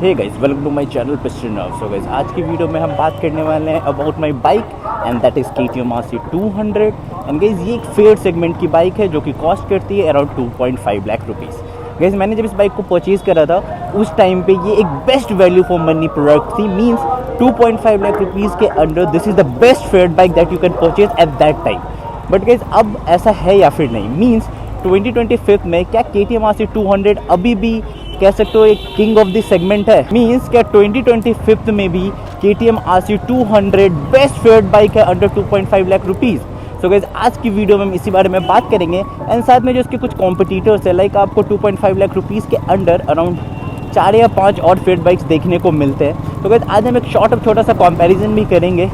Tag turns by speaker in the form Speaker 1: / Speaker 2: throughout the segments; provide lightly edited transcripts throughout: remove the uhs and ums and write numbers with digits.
Speaker 1: Hey guys, welcome to my channel Piston Nerve. So guys, आज की video में हम बात करने वाले हैं about my bike and that is KTM RC 200। And guys, ये एक फेयर सेगमेंट की बाइक है जो कि कॉस्ट करती है अराउंड 2.5 लाख रुपीज़। गाइस, मैंने जब इस बाइक को परचेज़ करा था उस टाइम पे ये एक best value for money product थी। मीन्स 2.5 लाख रुपीज़ के under this is the best fair bike that you can purchase at that time. But guys, अब ऐसा है या फिर नहीं? मीन्स 2025 में क्या KTM RC 200 अभी भी कह सकते हो एक किंग ऑफ दिस सेगमेंट है? मीन्स क्या 2025 में भी KTM RC 200 best faired bike है अंडर 2.5 लाख रुपीज़? सो गाइस, आज की वीडियो में हम इसी बारे में बात करेंगे एंड साथ में जो इसके कुछ कॉम्पिटिटर्स है, लाइक आपको 2.5 लाख रुपीज़ के अंडर अराउंड 4 या 5 और फेयर्ड बाइक्स देखने को मिलते हैं। तो गाइस, आज हम एक छोटा सा कंपैरिजन भी करेंगे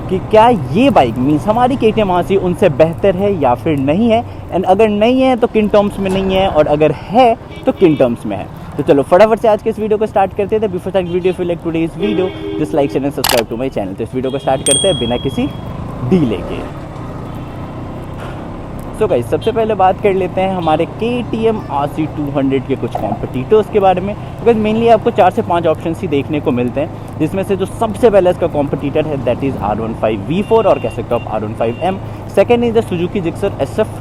Speaker 1: कि क्या ये बाइक मीन्स हमारी KTM RC उनसे बेहतर है या फिर नहीं है, एंड अगर नहीं है तो किन टर्म्स में नहीं है, और अगर है तो किन टर्म्स में है। तो चलो फटाफट से आज के इस वीडियो को स्टार्ट करते थे। Before starting video, if you like today's video just like share and subscribe to my channel. तो इस वीडियो को स्टार्ट करते हैं बिना किसी डीले के। सो गाइस, सबसे पहले बात कर लेते हैं हमारे KTM RC 200 के कुछ कॉम्पिटिटर्स के बारे में। बिकॉज मेनली आपको 4 से 5 ऑप्शन ही देखने को मिलते हैं, जिसमें से जो सबसे पहले इसका कॉम्पिटिटर है दैट इज़ R15 V4 और कह सकते हो आप R15M। Second is the Suzuki Gixxer SF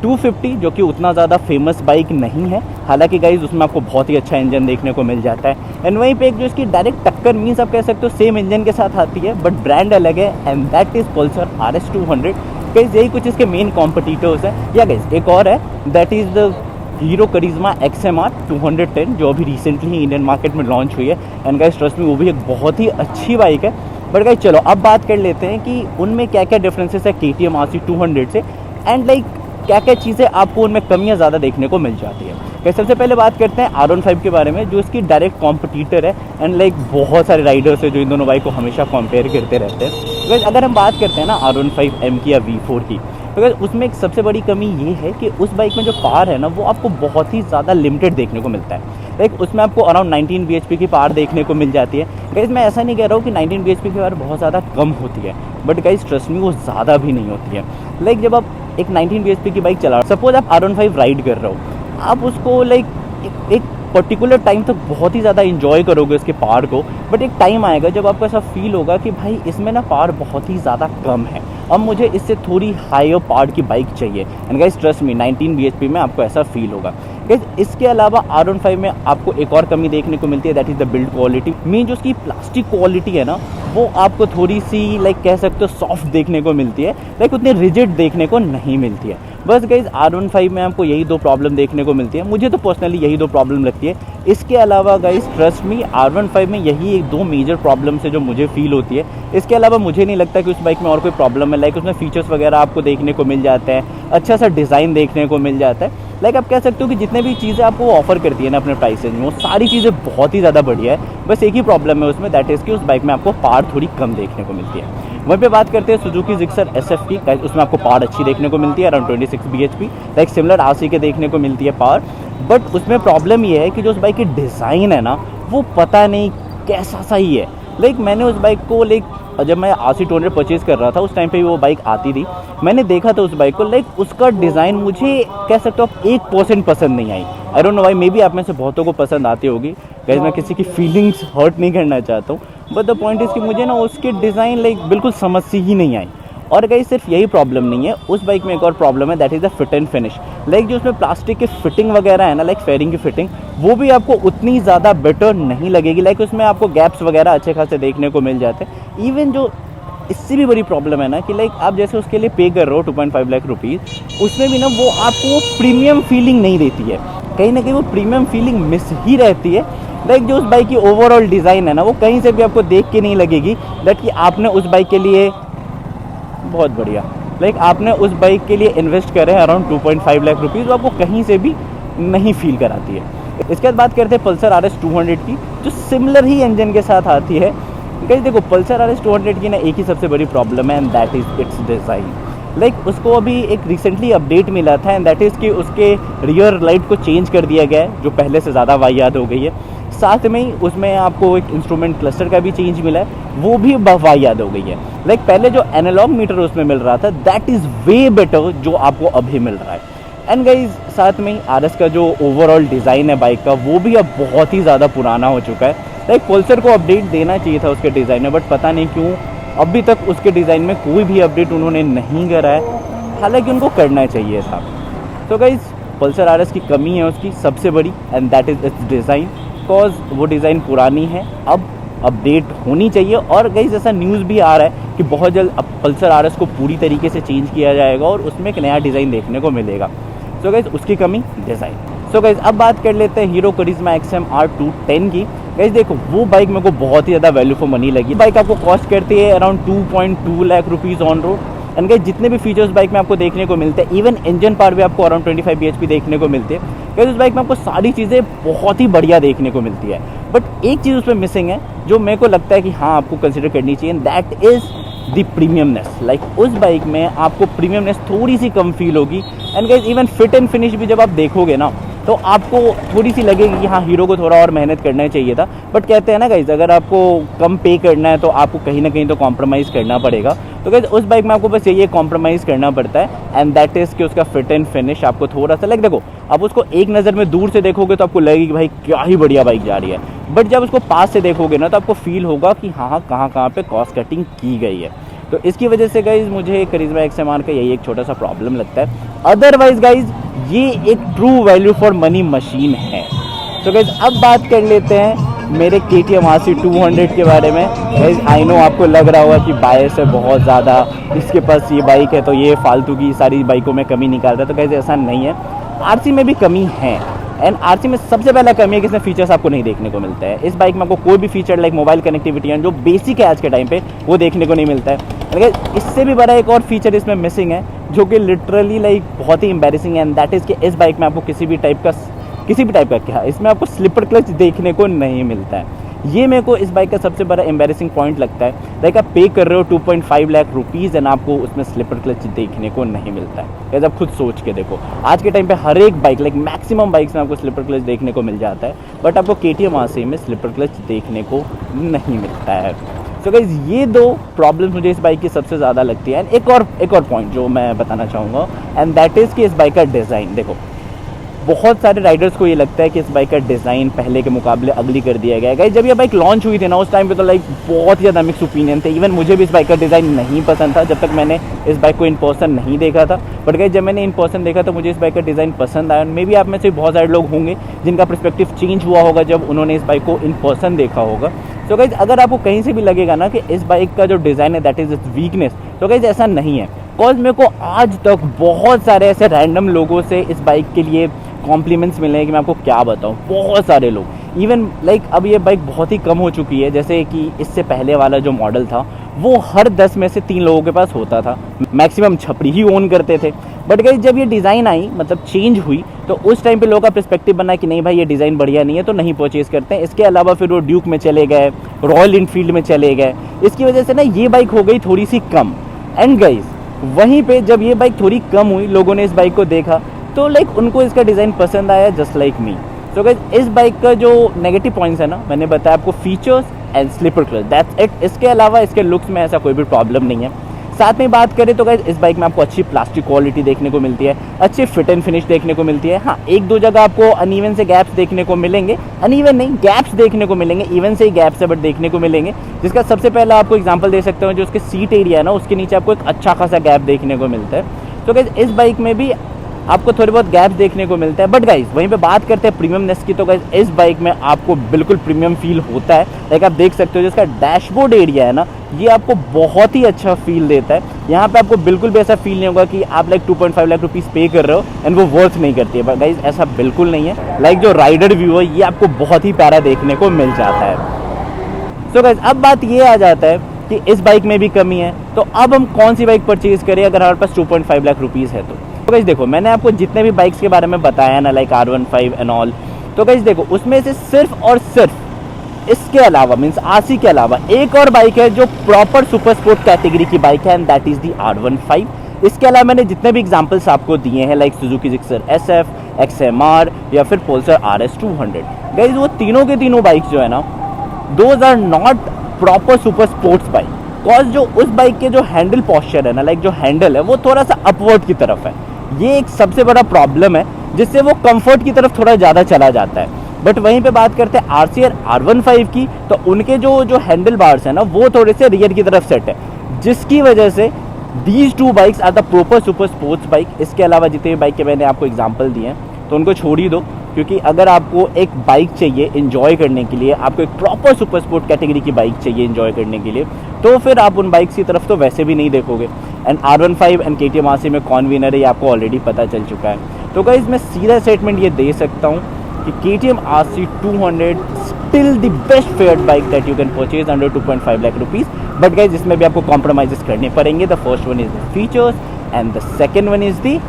Speaker 1: 250 जो कि उतना ज़्यादा फेमस बाइक नहीं है, हालांकि गाइज उसमें आपको बहुत ही अच्छा इंजन देखने को मिल जाता है। एंड वहीं पे एक जो इसकी डायरेक्ट टक्कर मीन्स आप कह सकते हो सेम इंजन के साथ आती है बट ब्रांड अलग है, and that is Pulsar RS 200। Guys, यही कुछ इसके मेन कॉम्पिटिटर्स हैं। या गाइज, एक और है that is the Hero Karizma XMR 210 जो अभी रिसेंटली ही इंडियन मार्केट में लॉन्च हुई है। एंड गाइज, ट्रस्ट में वो भी एक बहुत ही अच्छी बाइक है। बट गाइज, चलो अब बात कर लेते हैं कि उनमें क्या क्या डिफरेंसेस है KTM RC 200 से, एंड लाइक क्या क्या चीज़ें आपको उनमें कमियां ज़्यादा देखने को मिल जाती है। गाइस, सबसे पहले बात करते हैं R15 के बारे में जो इसकी डायरेक्ट कॉम्पिटिटर है, एंड लाइक बहुत सारे राइडर्स है जो इन दोनों बाइक को हमेशा कंपेयर करते रहते हैं। गाइस, अगर हम बात करते हैं ना R15M की या V4 की, तो गाइस उसमें एक सबसे बड़ी कमी ये है कि उस बाइक में जो पावर है ना वो आपको बहुत ही ज़्यादा लिमिटेड देखने को मिलता है। लाइक उसमें आपको अराउंड 19 bhp की पावर देखने को मिल जाती है। गाइस, मैं ऐसा नहीं कह रहा हूँ कि 19 bhp की पावर बहुत ज़्यादा कम होती है, बट गाइस ट्रस्ट मी वो ज़्यादा भी नहीं होती है। लाइक जब आप एक 19 bhp की बाइक चला, सपोज आप R15 राइड कर रहे हो, आप उसको लाइक एक पर्टिकुलर टाइम तक बहुत ही ज़्यादा इंजॉय करोगे उसके पावर को, बट एक टाइम आएगा जब आपको ऐसा फील होगा कि भाई इसमें ना पावर बहुत ही ज़्यादा कम है, अब मुझे इससे थोड़ी हायर पावर की बाइक चाहिए। And guys, trust me 19 bhp में आपको ऐसा फील होगा। गाइस, इसके अलावा R15 में आपको एक और कमी देखने को मिलती है that is the build quality. Mean जो उसकी प्लास्टिक क्वालिटी है ना वो आपको थोड़ी सी लाइक कह सकते हो सॉफ्ट देखने को मिलती है, लाइक उतनी रिजिड देखने को नहीं मिलती है। बस गाइस, R15 में आपको यही 2 प्रॉब्लम देखने को मिलती है, मुझे तो पर्सनली यही 2 प्रॉब्लम लगती है। इसके अलावा गाइस ट्रस्ट मी R15 में यही 2 मेजर प्रॉब्लम है जो मुझे फील होती है। इसके अलावा मुझे नहीं लगता कि उस बाइक में और कोई प्रॉब्लम है। लाइक उसमें फीचर्स वगैरह आपको देखने को मिल जाते हैं, अच्छा सा डिज़ाइन देखने को मिल जाता है। लाइक आप कह सकते हो कि जितने भी चीज़ें आपको ऑफर करती है ना अपने प्राइस रेंज में, वो सारी चीज़ें बहुत ही ज़्यादा बढ़िया है। बस एक ही प्रॉब्लम है उसमें, दैट इज़ कि उस बाइक में आपको पावर थोड़ी कम देखने को मिलती है। वहीं पे बात करते हैं सुजुकी जिक्सर SF की, उसमें आपको पावर अच्छी देखने को मिलती है around 26 bhp, like similar RC के देखने को मिलती है पावर। बट उसमें प्रॉब्लम ये है कि जो उस बाइक की डिज़ाइन है ना वो पता नहीं कैसा सा ही है। लाइक मैंने उस बाइक को जब मैं RC 200 परचेज़ कर रहा था उस टाइम पे वो बाइक आती थी, मैंने देखा था उस बाइक को, लाइक उसका डिज़ाइन मुझे कह सकते हो आप 1% पसंद नहीं आई। I don't know why, maybe आप में से बहुतों को पसंद आती होगी। गाइस, मैं किसी की फीलिंग्स हर्ट नहीं करना चाहता हूँ, बट द पॉइंट इज़ कि मुझे ना उसकी डिज़ाइन लाइक बिल्कुल समझ सी ही नहीं आई। और गाइस, सिर्फ यही प्रॉब्लम नहीं है, उस बाइक में एक और प्रॉब्लम है that is the fit and finish. Like जो उसमें प्लास्टिक की फिटिंग वगैरह है ना, लाइक फेयरिंग की फिटिंग, वो भी आपको उतनी ज़्यादा बेटर नहीं लगेगी। लाइक उसमें आपको गैप्स वगैरह अच्छे खासे देखने को मिल जाते हैं। इवन जो इससे भी बड़ी प्रॉब्लम है ना कि लाइक आप जैसे उसके लिए पे कर रहे हो 2.5 लाख रुपीज़, उसमें भी ना वो आपको प्रीमियम फीलिंग नहीं देती है, कहीं ना कहीं वो प्रीमियम फीलिंग मिस ही रहती है। लाइक जो उस बाइक की ओवरऑल डिज़ाइन है ना वो कहीं से भी आपको देख के नहीं लगेगी दैट कि आपने उस बाइक के लिए बहुत बढ़िया लाइक आपने उस बाइक के लिए इन्वेस्ट करे अराउंड 2.5 लाख रुपीज़, वो आपको कहीं से भी नहीं फील कराती है। इसके बाद बात करते हैं पल्सर RS 200 की जो सिमिलर ही इंजन के साथ आती है। गाइस, देखो पल्सर RS 200 की ना एक ही सबसे बड़ी प्रॉब्लम है and that is it's design. Like उसको अभी एक रिसेंटली अपडेट मिला था एंड दैट इज़ कि उसके रियर लाइट को चेंज कर दिया गया है जो पहले से ज़्यादा वाहियात हो गई है। साथ में ही उसमें आपको एक इंस्ट्रूमेंट क्लस्टर का भी चेंज मिला है, वो भी वाहियात हो गई है। लाइक पहले जो एनालॉग मीटर उसमें मिल रहा था दैट इज़ वे बेटर जो आपको अभी मिल रहा है। एंड गाइज साथ में RS का जो ओवरऑल डिज़ाइन है बाइक का वो भी अब बहुत ही ज़्यादा पुराना हो चुका है। लाइक पल्सर को अपडेट देना चाहिए था उसके डिज़ाइन में, बट पता नहीं क्यों अभी तक उसके डिज़ाइन में कोई भी अपडेट उन्होंने नहीं करा है, हालांकि उनको करना चाहिए था। तो गाइज पल्सर RS की कमी है उसकी सबसे बड़ी, and that is it's design, because वो डिज़ाइन पुरानी है, अब अपडेट होनी चाहिए। और गाइज ऐसा न्यूज़ भी आ रहा है कि बहुत जल्द अब पल्सर RS को पूरी तरीके से चेंज किया जाएगा और उसमें एक नया डिज़ाइन देखने को मिलेगा। सो गाइज उसकी कमी डिज़ाइन। सो गाइज अब बात कर लेते हैं हीरो करिश्मा XM R210 की। गाइज देखो वो बाइक मेरे को बहुत ही ज़्यादा वैल्यू फॉर मनी लगी। बाइक आपको कॉस्ट करती है around 2.2 lakh rupees on road, and guys जितने भी फीचर्स बाइक में आपको देखने को मिलते हैं, इवन इंजन पावर भी आपको अराउंड 25 bhp देखने को मिलते हैं। गाइज उस बाइक में आपको सारी चीज़ें बहुत ही बढ़िया देखने को मिलती है, बट एक चीज़ उसमें मिसिंग है जो मेरे को लगता है कि हाँ आपको कंसिडर करनी चाहिए, that is the premiumness. Like उस बाइक में आपको प्रीमियमनेस थोड़ी सी कम फील होगी, and guys even fit and finish भी जब आप देखोगे ना तो आपको थोड़ी सी लगेगी कि हाँ हीरो को थोड़ा और मेहनत करना चाहिए था। बट कहते हैं ना गाइज अगर आपको कम पे करना है तो आपको कहीं ना कहीं तो कॉम्प्रोमाइज़ करना पड़ेगा। तो गाइज उस बाइक में आपको बस यही कॉम्प्रोमाइज़ करना पड़ता है, एंड दैट इज़ कि उसका फिट एंड फिनिश आपको थोड़ा सा लाइक देखो आप उसको एक नज़र में दूर से देखोगे तो आपको लगेगी कि भाई क्या ही बढ़िया बाइक जा रही है, बट जब उसको पास से देखोगे ना तो आपको फील होगा कि हाँ कहाँ पे कॉस्ट कटिंग की गई है। तो इसकी वजह से गाइज मुझे करिश्मा XM का यही एक छोटा सा प्रॉब्लम लगता है। अदरवाइज गाइज ये एक true value for money machine है। तो गाइज अब बात कर लेते हैं मेरे KTM RC 200 के बारे में। गाइज आई नो आपको लग रहा होगा कि बायस है बहुत ज़्यादा, इसके पास ये बाइक है तो ये फालतू की सारी बाइकों में कमी निकालता है। तो गाइज ऐसा नहीं है, RC में भी कमी है, एंड RC में सबसे पहला कमी है कि इसमें फीचर्स आपको नहीं देखने को मिलता है। इस बाइक में आपको कोई भी फीचर लाइक मोबाइल कनेक्टिविटी है जो बेसिक है आज के टाइम पे वो देखने को नहीं मिलता है। लेकिन इससे भी बड़ा एक और फीचर इसमें मिसिंग है जो कि लिटरली लाइक बहुत ही एम्बैरेसिंग है, एंड दैट इज़ कि इस बाइक में आपको किसी भी टाइप का क्या इसमें आपको स्लिपर क्लच देखने को नहीं मिलता है। ये मेरे को इस बाइक का सबसे बड़ा एम्बैरेसिंग पॉइंट लगता है। लाइक आप पे कर रहे हो 2.5 लाख रुपीज़ एंड आपको उसमें स्लिपर क्लच देखने को नहीं मिलता है। जैसे आप खुद सोच के देखो आज के टाइम पे हर एक बाइक लाइक मैक्सिमम बाइक्स में आपको स्लिपर क्लच देखने को मिल जाता है, बट आपको KTM RC में स्लिपर क्लच देखने को नहीं मिलता है। सो गाइस ये दो प्रॉब्लम्स मुझे इस बाइक की सबसे ज़्यादा लगती है। एंड एक और पॉइंट जो मैं बताना चाहूँगा, एंड दैट इज़ कि इस बाइक का डिज़ाइन देखो बहुत सारे राइडर्स को ये लगता है कि इस बाइक का डिज़ाइन पहले के मुकाबले अगली कर दिया गया है। गाइस जब ये बाइक लॉन्च हुई थी ना उस टाइम पे तो लाइक बहुत ही ज़्यादा मिक्स ओपिनियन थे। इवन मुझे भी इस बाइक का डिज़ाइन नहीं पसंद था जब तक मैंने इस बाइक को इन पर्सन नहीं देखा था, बट गाइस जब मैंने इन पर्सन देखा तो मुझे इस बाइक का डिज़ाइन पसंद आया। मे बी आप में से बहुत सारे लोग होंगे जिनका पर्सपेक्टिव चेंज हुआ होगा जब उन्होंने इस बाइक को इन पर्सन देखा होगा। सो गाइस अगर आपको कहीं से भी लगेगा ना कि इस बाइक का जो डिज़ाइन है दैट इज़ इट्स वीकनेस, तो गाइस ऐसा नहीं है। बिकॉज मेरे को आज तक बहुत सारे ऐसे रैंडम लोगों से इस बाइक के लिए कॉम्प्लीमेंट्स मिले हैं कि मैं आपको क्या बताऊं। बहुत सारे लोग इवन लाइक अब ये बाइक बहुत ही कम हो चुकी है, जैसे कि इससे पहले वाला जो मॉडल था वो हर 10 में से 3 लोगों के पास होता था, मैक्सिमम छपरी ही ओन करते थे। बट गाइस जब ये डिज़ाइन आई मतलब चेंज हुई तो उस टाइम पे लोगों का पर्सपेक्टिव बना कि नहीं भाई ये डिज़ाइन बढ़िया नहीं है तो नहीं परचेज़ करते हैं। इसके अलावा फिर वो ड्यूक में चले गए, रॉयल इनफील्ड में चले गए, इसकी वजह से ना ये बाइक हो गई थोड़ी सी कम। एंड गाइस वहीं पे जब ये बाइक थोड़ी कम हुई लोगों ने इस बाइक को देखा तो लाइक उनको इसका डिज़ाइन पसंद आया जस्ट लाइक मी। तो गाइस इस बाइक का जो नेगेटिव पॉइंट्स है ना मैंने बताया आपको, features and slipper clutch, that's it. इसके अलावा इसके लुक्स में ऐसा कोई भी प्रॉब्लम नहीं है। साथ में बात करें तो गाइस इस बाइक में आपको अच्छी प्लास्टिक क्वालिटी देखने को मिलती है, अच्छी फिट एंड फिनिश देखने को मिलती है। हाँ एक दो जगह आपको अनइवन से गैप्स देखने को मिलेंगे, अनइवन नहीं गैप्स देखने को मिलेंगे, इवन से ही गैप्स है बट देखने को मिलेंगे। जिसका सबसे पहला आपको एग्जांपल दे सकते हो जो उसके सीट एरिया है ना उसके नीचे आपको एक अच्छा खासा गैप देखने को मिलता है। तो गाइस इस बाइक में भी आपको थोड़े बहुत गैप देखने को मिलता है। बट गाइस वहीं पे बात करते हैं प्रीमियमनेस की, तो गाइस इस बाइक में आपको बिल्कुल प्रीमियम फील होता है। लाइक आप देख सकते हो जिसका डैशबोर्ड एरिया है ना ये आपको बहुत ही अच्छा फील देता है। यहाँ पे आपको बिल्कुल भी ऐसा फील नहीं होगा कि आप लाइक 2.5 लाख रुपीज़ पे कर रहे हो एंड वो वर्थ नहीं करती है। बट गाइस ऐसा बिल्कुल नहीं है। लाइक जो राइडर व्यू है ये आपको बहुत ही प्यारा देखने को मिल जाता है। सो गाइस अब बात ये आ जाता है कि इस बाइक में भी कमी है, तो अब हम कौन सी बाइक परचेज करें अगर हमारे पास 2.5 लाख रुपीज़ है तो गाइस देखो मैंने आपको जितने भी बाइक्स के बारे में बताया ना लाइक R15 एंड ऑल, तो गाइस देखो उसमें से सिर्फ और सिर्फ इसके अलावा मींस RC के अलावा एक और बाइक है जो प्रॉपर सुपर स्पोर्ट कैटेगरी की बाइक है and that is the R15। इसके अलावा मैंने जितने भी एग्जांपल्स आपको दिए हैं like Suzuki Gixxer SF, XMR या फिर पल्सर RS 200, गाइस वो तीनों के तीनों बाइक्स जो है ना those are not proper super sports bike. Cause जो उस बाइक के जो हैंडल पॉस्चर है ना लाइक जो हैंडल है वो थोड़ा सा अपवर्ड की तरफ है। ये एक सबसे बड़ा प्रॉब्लम है जिससे वो कंफर्ट की तरफ थोड़ा ज़्यादा चला जाता है। बट वहीं पे बात करते हैं RCR R15 की, तो उनके जो हैंडल बार्स है ना वो थोड़े से रियर की तरफ सेट है, जिसकी वजह से these two bikes are the proper super sports bike. इसके अलावा जितने भी बाइक के मैंने आपको एग्जांपल दिए हैं तो उनको छोड़ ही दो, क्योंकि अगर आपको एक बाइक चाहिए एंजॉय करने के लिए, आपको एक प्रॉपर सुपर स्पोर्ट कैटेगरी की बाइक चाहिए एंजॉय करने के लिए, तो फिर आप उन बाइक्स की तरफ तो वैसे भी नहीं देखोगे। And R15 and KTM RC में कौन विनर है ये आपको ऑलरेडी पता चल चुका है। तो गाइस मैं सीधा स्टेटमेंट ये दे सकता हूँ कि KTM RC 200 still the best faired bike that you can purchase under 2.5 lakh rupees. But guys इसमें भी आपको कॉम्प्रोमाइज़ करने पड़ेंगे। The first one is the features and the second one is the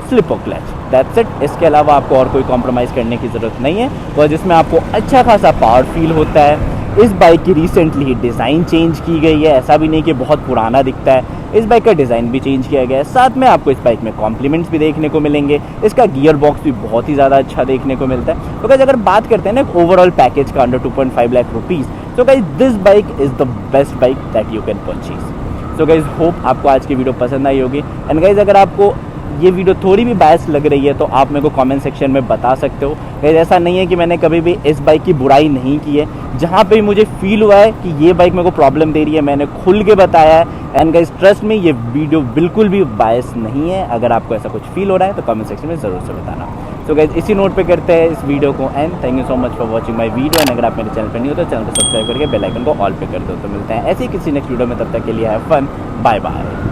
Speaker 1: slipper clutch, that's it. इसके अलावा आपको और कोई कॉम्प्रोमाइज़ करने की ज़रूरत नहीं है, और जिसमें आपको अच्छा खासा पावर फील होता है। इस बाइक की रिसेंटली ही डिज़ाइन चेंज की गई है, ऐसा भी नहीं कि बहुत पुराना दिखता है, इस बाइक का डिज़ाइन भी चेंज किया गया है। साथ में आपको इस बाइक में कॉम्प्लीमेंट्स भी देखने को मिलेंगे, इसका गियर बॉक्स भी बहुत ही ज़्यादा अच्छा देखने को मिलता है। तो गाइस अगर बात करते हैं ना ओवरऑल पैकेज का अंडर 2.5 लाख रुपीज़, तो guys this bike is the best bike that you can purchase. So guys hope आपको आज की वीडियो पसंद आई होगी। एंड गाइस अगर आपको ये वीडियो थोड़ी भी बायस लग रही है तो आप मेरे को कमेंट सेक्शन में बता सकते हो। गाइस ऐसा नहीं है कि मैंने कभी भी इस बाइक की बुराई नहीं की है, जहाँ पे मुझे फील हुआ है कि ये बाइक मेरे को प्रॉब्लम दे रही है मैंने खुल के बताया है। एंड गाइस ट्रस्ट में ये वीडियो बिल्कुल भी बायस नहीं है। अगर आपको ऐसा कुछ फील हो रहा है तो कमेंट सेक्शन में ज़रूर से बताना। सो गाइस इसी नोट पे करते हैं इस वीडियो को and thank you so much for watching my video. And अगर आप मेरे चैनल पर नहीं हो तो चैनल को सब्सक्राइब करके बेल आइकन को ऑल पे कर दो। तो मिलते हैं ऐसे ही किसी नेक्स्ट वीडियो में, तब तक के लिए हैव फन, बाय बाय।